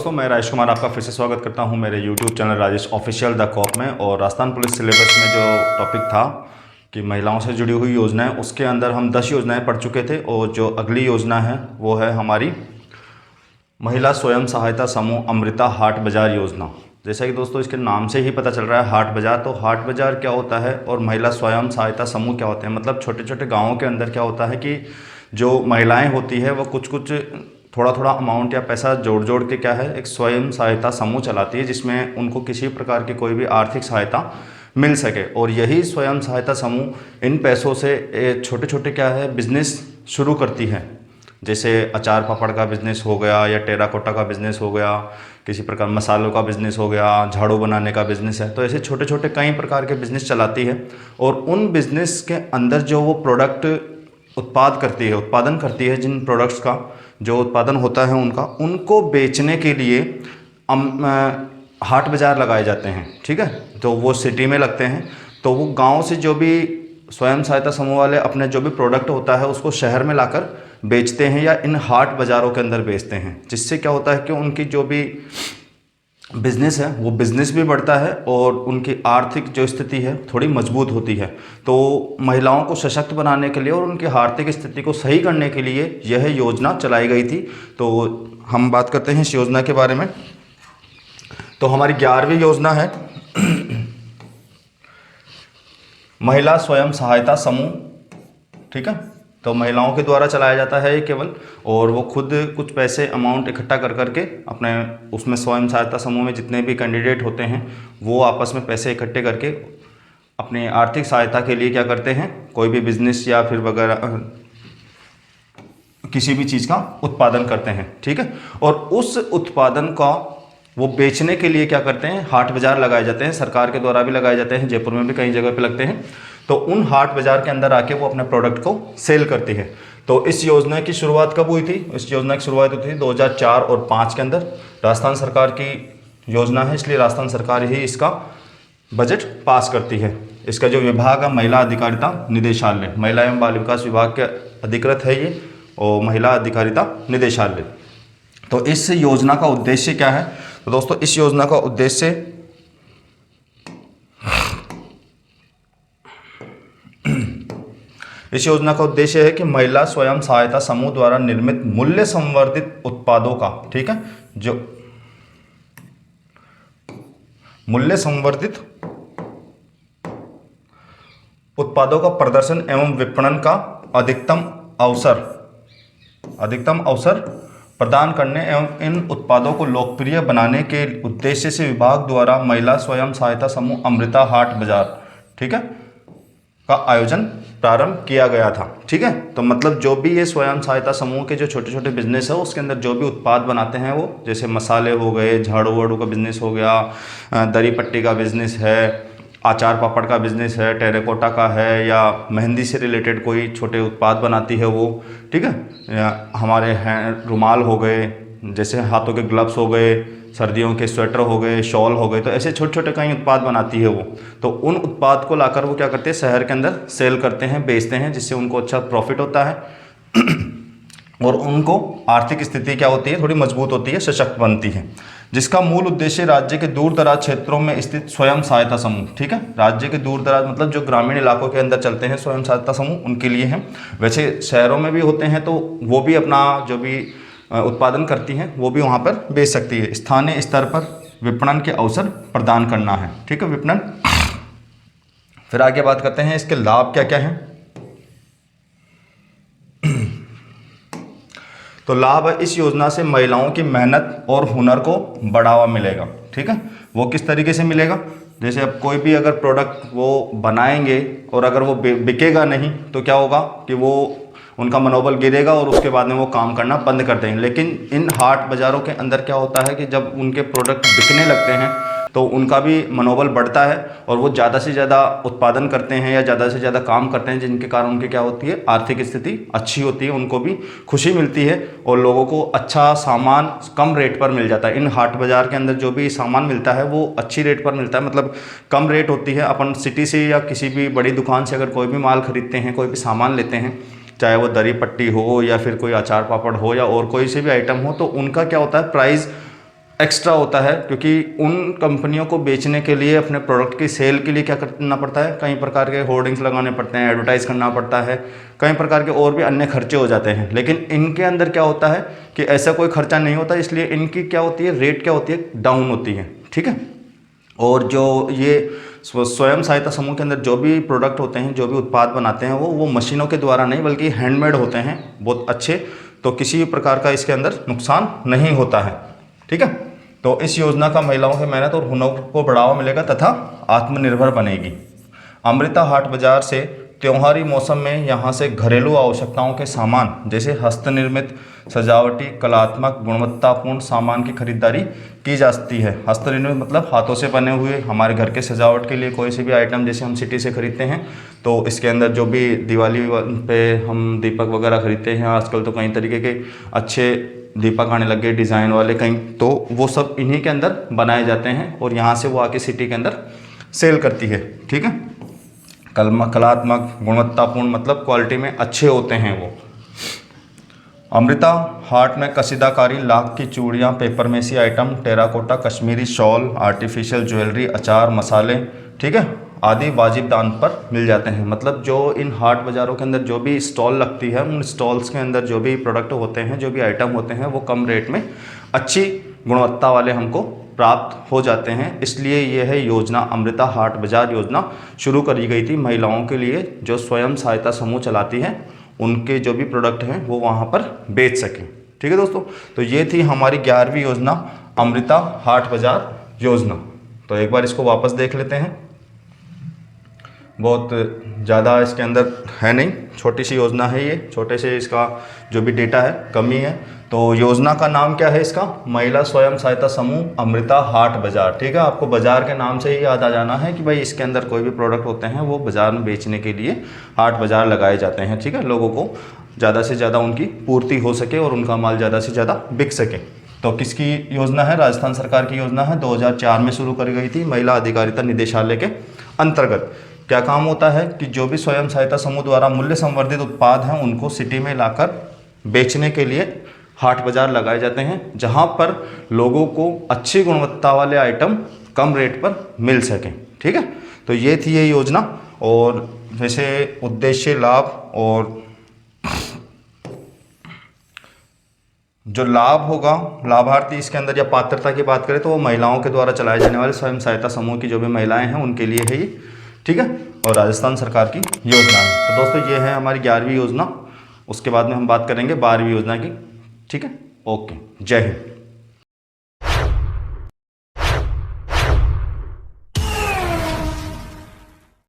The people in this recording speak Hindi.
दोस्तों, मैं राजेश कुमार आपका फिर से स्वागत करता हूं मेरे YouTube channel Rajesh official the cop में। और राजस्थान पुलिस सिलेबस में जो टॉपिक था कि महिलाओं से जुड़ी हुई योजनाएं, उसके अंदर हम 10 योजनाएं पढ़ चुके थे। और जो अगली योजना है वो है हमारी महिला स्वयं सहायता समूह अमृता हाट बाज़ार योजना। जैसा कि दोस्तों इसके नाम से ही पता चल रहा है हाट बाज़ार, तो हाट बाज़ार क्या होता है और महिला स्वयं सहायता समूह क्या होते हैं। मतलब छोटे छोटे गाँवों के अंदर क्या होता है कि जो महिलाएँ होती है वो कुछ कुछ थोड़ा थोड़ा अमाउंट या पैसा जोड़ जोड़ के क्या है एक स्वयं सहायता समूह चलाती है, जिसमें उनको किसी प्रकार की कोई भी आर्थिक सहायता मिल सके। और यही स्वयं सहायता समूह इन पैसों से छोटे छोटे क्या है बिजनेस शुरू करती है। जैसे अचार पापड़ का बिज़नेस हो गया या टेराकोटा का बिज़नेस हो गया, किसी प्रकार मसालों का बिज़नेस हो गया, झाड़ू बनाने का बिज़नेस है। तो ऐसे छोटे छोटे कई प्रकार के बिज़नेस चलाती है। और उन बिज़नेस के अंदर जो वो प्रोडक्ट उत्पादन करती है, जिन प्रोडक्ट्स का जो उत्पादन होता है उनको बेचने के लिए हाट बाज़ार लगाए जाते हैं। ठीक है, तो वो सिटी में लगते हैं। तो वो गांव से जो भी स्वयं सहायता समूह वाले अपने जो भी प्रोडक्ट होता है उसको शहर में लाकर बेचते हैं या इन हाट बाज़ारों के अंदर बेचते हैं, जिससे क्या होता है कि उनकी जो भी बिज़नेस है वो बिज़नेस भी बढ़ता है और उनकी आर्थिक जो स्थिति है थोड़ी मजबूत होती है। तो महिलाओं को सशक्त बनाने के लिए और उनकी आर्थिक स्थिति को सही करने के लिए यह योजना चलाई गई थी। तो हम बात करते हैं इस योजना के बारे में। तो हमारी 11वीं योजना है महिला स्वयं सहायता समूह। ठीक है, तो महिलाओं के द्वारा चलाया जाता है ये केवल, और वो खुद कुछ पैसे अमाउंट इकट्ठा कर करके अपने उसमें स्वयं सहायता समूह में जितने भी कैंडिडेट होते हैं वो आपस में पैसे इकट्ठे करके अपनी आर्थिक सहायता के लिए क्या करते हैं, कोई भी बिजनेस या फिर वगैरह किसी भी चीज़ का उत्पादन करते हैं। ठीक है, और उस उत्पादन का वो बेचने के लिए क्या करते हैं, हाट बाज़ार लगाए जाते हैं। सरकार के द्वारा भी लगाए जाते हैं, जयपुर में भी कई जगह पे लगते हैं। तो उन हाट बाज़ार के अंदर आके वो अपने प्रोडक्ट को सेल करती है। तो इस योजना की शुरुआत कब हुई थी? इस योजना की शुरुआत हुई थी 2004 और 5 के अंदर। राजस्थान सरकार की योजना है, इसलिए राजस्थान सरकार ही इसका बजट पास करती है। इसका जो विभाग है महिला अधिकारिता निदेशालय, महिला एवं बाल विकास विभाग के अधिकृत है ये, और महिला अधिकारिता निदेशालय। तो इस योजना का उद्देश्य क्या है? तो दोस्तों इस योजना का उद्देश्य है कि महिला स्वयं सहायता समूह द्वारा निर्मित मूल्य संवर्धित उत्पादों का, ठीक है, जो मूल्य संवर्धित उत्पादों का प्रदर्शन एवं विपणन का अधिकतम अवसर प्रदान करने एवं इन उत्पादों को लोकप्रिय बनाने के उद्देश्य से विभाग द्वारा महिला स्वयं सहायता समूह अमृता हाट बाज़ार, ठीक है, का आयोजन प्रारंभ किया गया था। ठीक है, तो मतलब जो भी ये स्वयं सहायता समूह के जो छोटे छोटे बिजनेस है उसके अंदर जो भी उत्पाद बनाते हैं वो, जैसे मसाले हो गए, झाड़ू वाड़ू का बिजनेस हो गया, दरी पट्टी का बिजनेस है, आचार पापड़ का बिजनेस है, टेराकोटा का है, या मेहंदी से रिलेटेड कोई छोटे उत्पाद बनाती है वो। ठीक है, या हमारे रुमाल हो गए, जैसे हाथों के ग्लव्स हो गए, सर्दियों के स्वेटर हो गए, शॉल हो गए। तो ऐसे छोटे छोटे कई उत्पाद बनाती है वो। तो उन उत्पाद को लाकर वो क्या करते हैं, शहर के अंदर सेल करते हैं, बेचते हैं, जिससे उनको अच्छा प्रॉफिट होता है और उनको आर्थिक स्थिति क्या होती है, थोड़ी मजबूत होती है, सशक्त बनती है। जिसका मूल उद्देश्य राज्य के दूर दराज क्षेत्रों में स्थित स्वयं सहायता समूह, ठीक है, राज्य के दूर दराज मतलब जो ग्रामीण इलाकों के अंदर चलते हैं स्वयं सहायता समूह, उनके लिए हैं। वैसे शहरों में भी होते हैं, तो वो भी अपना जो भी उत्पादन करती हैं वो भी वहाँ पर बेच सकती है। स्थानीय स्तर पर विपणन के अवसर प्रदान करना है। ठीक है, विपणन। फिर आगे बात करते हैं इसके लाभ क्या क्या हैं। तो लाभ है, इस योजना से महिलाओं की मेहनत और हुनर को बढ़ावा मिलेगा। ठीक है, वो किस तरीके से मिलेगा? जैसे अब कोई भी अगर प्रोडक्ट वो बनाएंगे और अगर वो बिकेगा नहीं तो क्या होगा कि वो उनका मनोबल गिरेगा और उसके बाद में वो काम करना बंद कर देंगे। लेकिन इन हाट बाज़ारों के अंदर क्या होता है कि जब उनके प्रोडक्ट बिकने लगते हैं तो उनका भी मनोबल बढ़ता है और वो ज़्यादा से ज़्यादा उत्पादन करते हैं या ज़्यादा से ज़्यादा काम करते हैं, जिनके कारण उनकी क्या होती है, आर्थिक स्थिति अच्छी होती है, उनको भी खुशी मिलती है और लोगों को अच्छा सामान कम रेट पर मिल जाता है। इन हाट बाज़ार के अंदर जो भी सामान मिलता है वो अच्छी रेट पर मिलता है, मतलब कम रेट होती है। अपन सिटी से या किसी भी बड़ी दुकान से अगर कोई भी माल खरीदते हैं, कोई भी सामान लेते हैं, चाहे वो दरी पट्टी हो या फिर कोई अचार पापड़ हो या और कोई से भी आइटम हो, तो उनका क्या होता है, प्राइस एक्स्ट्रा होता है, क्योंकि उन कंपनियों को बेचने के लिए, अपने प्रोडक्ट की सेल के लिए क्या करना पड़ता है, कई प्रकार के होर्डिंग्स लगाने पड़ते हैं, एडवर्टाइज करना पड़ता है, कई प्रकार के और भी अन्य खर्चे हो जाते हैं। लेकिन इनके अंदर क्या होता है कि ऐसा कोई खर्चा नहीं होता, इसलिए इनकी क्या होती है, रेट क्या होती है, डाउन होती है। ठीक है। और जो ये स्वयं सहायता समूह के अंदर जो भी प्रोडक्ट होते हैं, जो भी उत्पाद बनाते हैं, वो मशीनों के द्वारा नहीं बल्कि हैंडमेड होते हैं, बहुत अच्छे। तो किसी भी प्रकार का इसके अंदर नुकसान नहीं होता है। ठीक है। तो इस योजना का महिलाओं की मेहनत और हुनर को बढ़ावा मिलेगा तथा आत्मनिर्भर बनेगी। अमृता हाट बाजार से त्योहारी मौसम में यहाँ से घरेलू आवश्यकताओं के सामान जैसे हस्तनिर्मित, सजावटी, कलात्मक, गुणवत्तापूर्ण सामान की खरीदारी की जा सकती है। हस्तनिर्मित मतलब हाथों से बने हुए, हमारे घर के सजावट के लिए कोई से भी आइटम जैसे हम सिटी से खरीदते हैं, तो इसके अंदर जो भी दिवाली पे हम दीपक वगैरह खरीदते हैं, आजकल तो कई तरीके के अच्छे दीपक आने लगे डिज़ाइन वाले कहीं, तो वो सब इन्हीं के अंदर बनाए जाते हैं और यहाँ से वो आके सिटी के अंदर सेल करती है। ठीक है। कलात्मक, गुणवत्तापूर्ण मतलब क्वालिटी में अच्छे होते हैं वो। अमृता हाट में कसीदाकारी, लाख की चूड़ियाँ, paper mache item, terracotta, Kashmiri shawl, artificial jewellery, अचार, मसाले, ठीक है, आदि वाजिब दाम पर मिल जाते हैं। मतलब जो इन हाट बाज़ारों के अंदर जो भी स्टॉल लगती है, उन स्टॉल्स के अंदर जो भी प्रोडक्ट होते हैं, जो भी आइटम होते हैं, वो कम रेट में अच्छी गुणवत्ता वाले हमको प्राप्त हो जाते हैं। इसलिए यह है योजना, अमृता हाट बाजार योजना शुरू करी गई थी महिलाओं के लिए, जो स्वयं सहायता समूह चलाती हैं, उनके जो भी प्रोडक्ट हैं वो वहाँ पर बेच सकें। ठीक है दोस्तों। तो ये थी हमारी 11वीं योजना, अमृता हाट बाजार योजना। तो एक बार इसको वापस देख लेते हैं। बहुत ज़्यादा इसके अंदर है नहीं, छोटी सी योजना है ये, छोटे से इसका जो भी डेटा है कमी है। तो योजना का नाम क्या है इसका, महिला स्वयं सहायता समूह अमृता हाट बाजार। ठीक है। आपको बाजार के नाम से ही याद आ जाना है कि भाई इसके अंदर कोई भी प्रोडक्ट होते हैं वो बाजार में बेचने के लिए हाट बाजार लगाए जाते हैं। ठीक है। लोगों को ज़्यादा से ज़्यादा उनकी पूर्ति हो सके और उनका माल ज़्यादा से ज़्यादा बिक सके। तो किसकी योजना है, राजस्थान सरकार की योजना है, 2004 में शुरू करी गई थी महिला अधिकारिता निदेशालय के अंतर्गत। क्या काम होता है कि जो भी स्वयं सहायता समूह द्वारा मूल्य संवर्धित उत्पाद हैं उनको सिटी में लाकर बेचने के लिए हाट बाजार लगाए जाते हैं, जहां पर लोगों को अच्छी गुणवत्ता वाले आइटम कम रेट पर मिल सकें। ठीक है। तो ये थी ये योजना। और वैसे उद्देश्य, लाभ और जो लाभ होगा, लाभार्थी इसके अंदर या पात्रता की बात करें तो वो महिलाओं के द्वारा चलाए जाने वाले स्वयं सहायता समूह की जो भी महिलाएं हैं उनके लिए है ये। ठीक है। और राजस्थान सरकार की योजना है। तो दोस्तों ये है हमारी 11वीं योजना। उसके बाद में हम बात करेंगे 12वीं योजना की। ठीक है। ओके, जय हिंद।